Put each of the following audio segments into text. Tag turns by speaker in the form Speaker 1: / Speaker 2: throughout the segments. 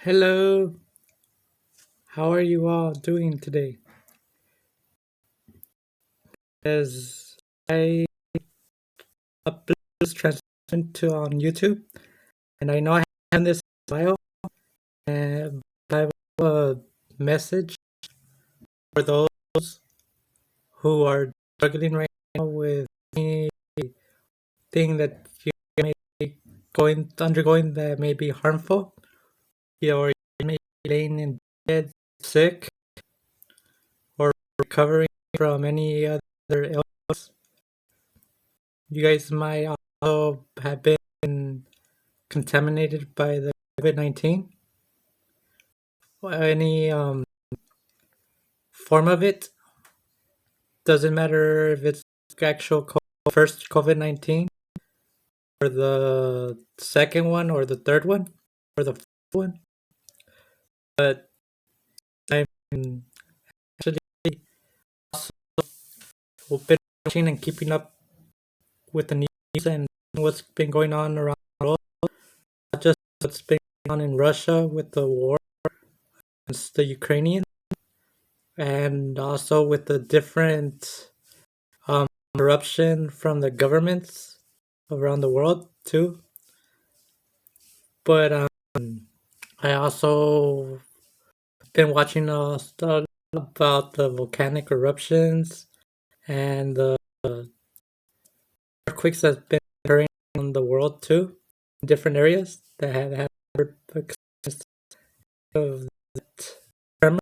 Speaker 1: Hello, how are you all doing today? As I upload this transmission to on YouTube, and I know I have this file, and I have a message for those who are struggling right now with anything that you may be undergoing that may be harmful, or you may be laying in bed sick or recovering from any other illness. You guys might also have been contaminated by the COVID-19, any form of it. Doesn't matter if it's actual first COVID-19 or the second one or the third one or the fourth one. But I'm actually also been watching and keeping up with the news and what's been going on around the world. Not just what's been going on in Russia with the war against the Ukrainians, and also with the different corruption from the governments around the world too. But I also been watching stuff about the volcanic eruptions and the earthquakes that's been occurring in the world too, in different areas that have had earthquakes of that tremor.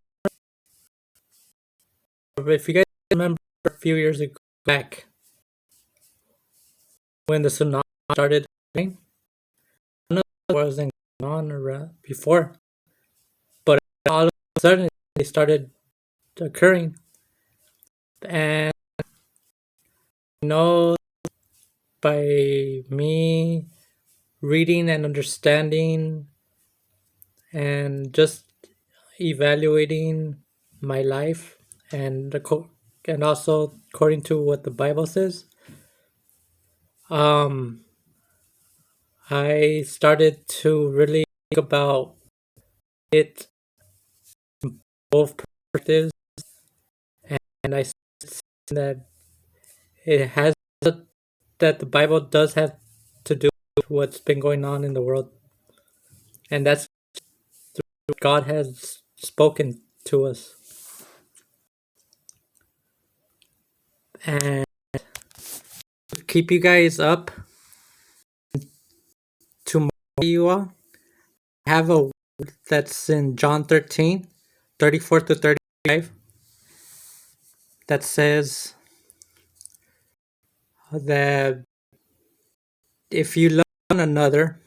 Speaker 1: If you guys remember a few years ago back when the tsunami started happening, none of that wasn't going on around before, but all of a sudden they started occurring. And I know by me reading and understanding and just evaluating my life and and also according to what the Bible says, um, I started to really think about it in both perspectives, and I see that it has that the Bible does have to do with what's been going on in the world, and that's what God has spoken to us. And to keep you guys up to motivate you all, I have a word that's in John 13, 34 to 35, that says that if you love one another,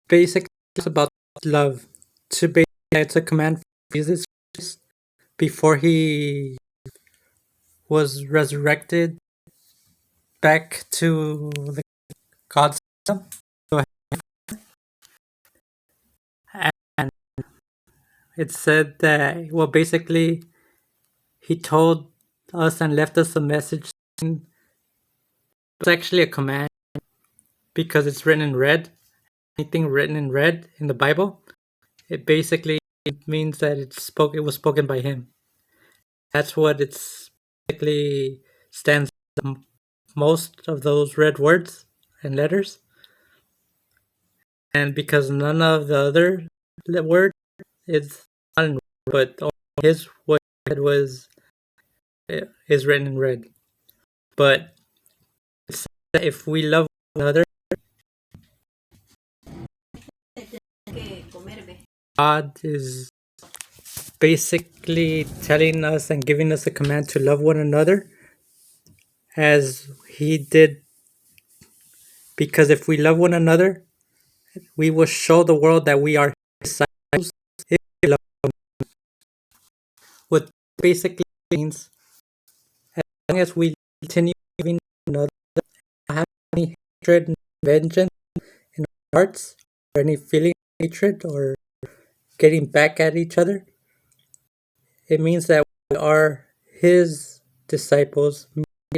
Speaker 1: basically it's about love. To basically, it's a command from Jesus Christ before he was resurrected back to the God's kingdom. And it said that, well, basically, he told us and left us a message. It's actually a command because it's written in red. Anything written in red in the Bible, it basically means that it was spoken by him. That's what it's basically stands for, most of those red words and letters. And because none of the other word is not in red, but his what he said was is written in red. But if we love one another, God is basically telling us and giving us a command to love one another as he did, because if we love one another, we will show the world that we are his disciples. If we love, what basically means, as long as we continue loving one another, not have any hatred and vengeance in our hearts, or any feeling of hatred or getting back at each other, it means that we are his disciples,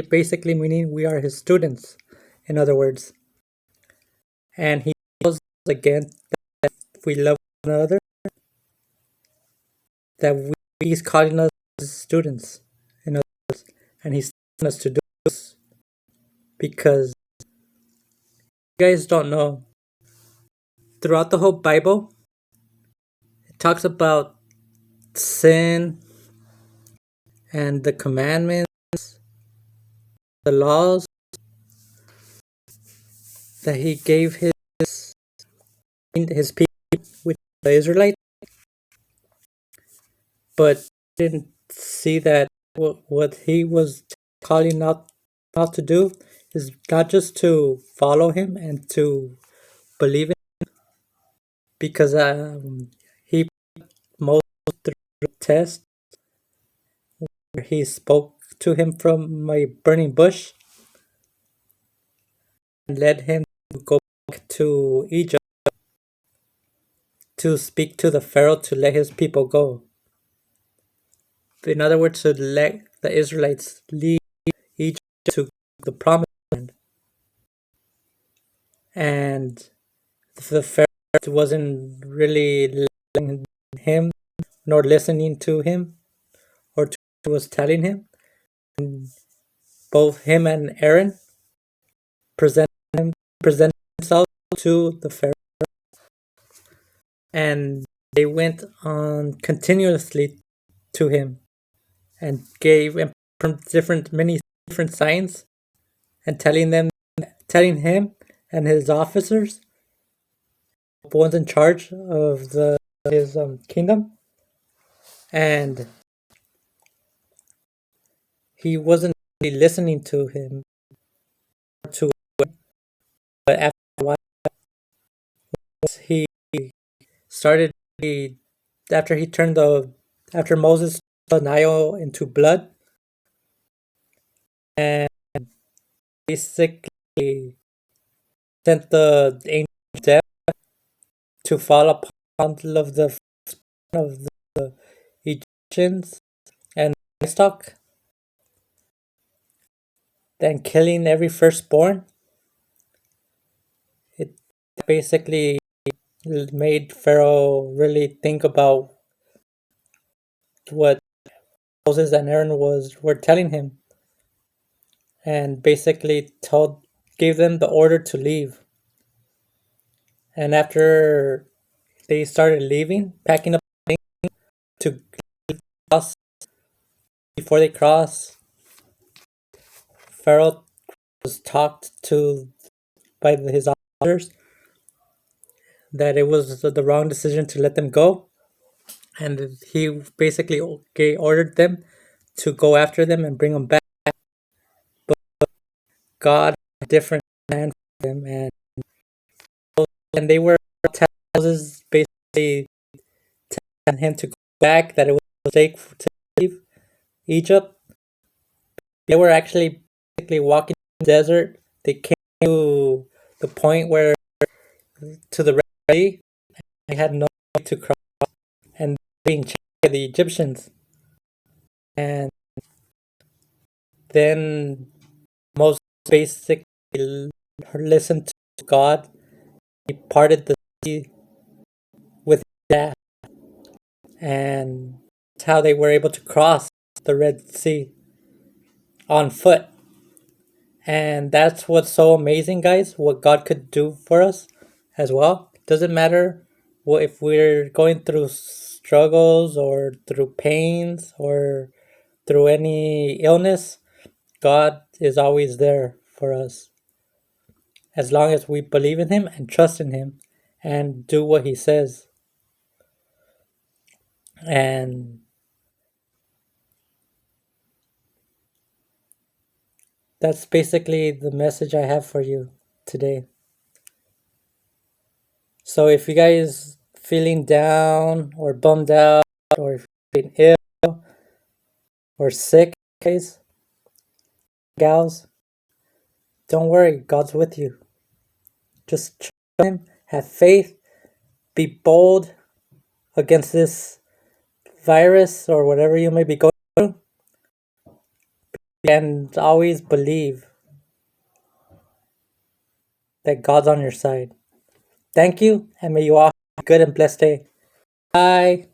Speaker 1: basically meaning we are his students, in other words. and he tells us again that if we love one another, that he's calling us students, in other words, and he's telling us to do this because you guys don't know. Throughout the whole Bible, it talks about sin and the commandments, the laws that he gave his people, which are the Israelites, but didn't see that what he was calling out to do is not just to follow him and to believe in, because he most through the test where he spoke to him from a burning bush and led him to go back to Egypt to speak to the Pharaoh to let his people go. In other words, to let the Israelites leave Egypt to the promised land. And the Pharaoh wasn't really letting him nor listening to him or to what he was telling him. And both him and Aaron present themselves to the Pharaoh, and they went on continuously to him and gave him many different signs and telling him and his officers, the ones in charge of his kingdom, and he wasn't really listening to him. To But after a while, he started after he turned after Moses turned the Nile into blood, and basically sent the angel of death to fall upon of the Egyptians and livestock, then killing every firstborn. It basically made Pharaoh really think about what Moses and Aaron were telling him, and basically gave them the order to leave. And after they started leaving, packing up to cross, before they cross, Pharaoh was talked to by his officers that it was the wrong decision to let them go, and he basically ordered them to go after them and bring them back. But God had a different plan for them, and they were telling Moses basically telling him to go back, that it was a mistake to leave Egypt. They were actually basically walking in the desert. They came to the point where to the Red Sea. They had no way to cross, and being chased by the Egyptians. And then Moses basically listened to God. He parted the sea with that, and that's how they were able to cross the Red Sea on foot. And that's what's so amazing, guys, what God could do for us as well. Doesn't matter if we're going through struggles or through pains or through any illness, God is always there for us. As long as we believe in Him and trust in Him and do what He says. And that's basically the message I have for you today. So if you guys feeling down or bummed out or feeling ill or sick, guys, gals, don't worry, God's with you. Just trust Him, have faith, be bold against this virus or whatever you may be going through, and always believe that God's on your side. Thank you, and may you all have a good and blessed day. Bye.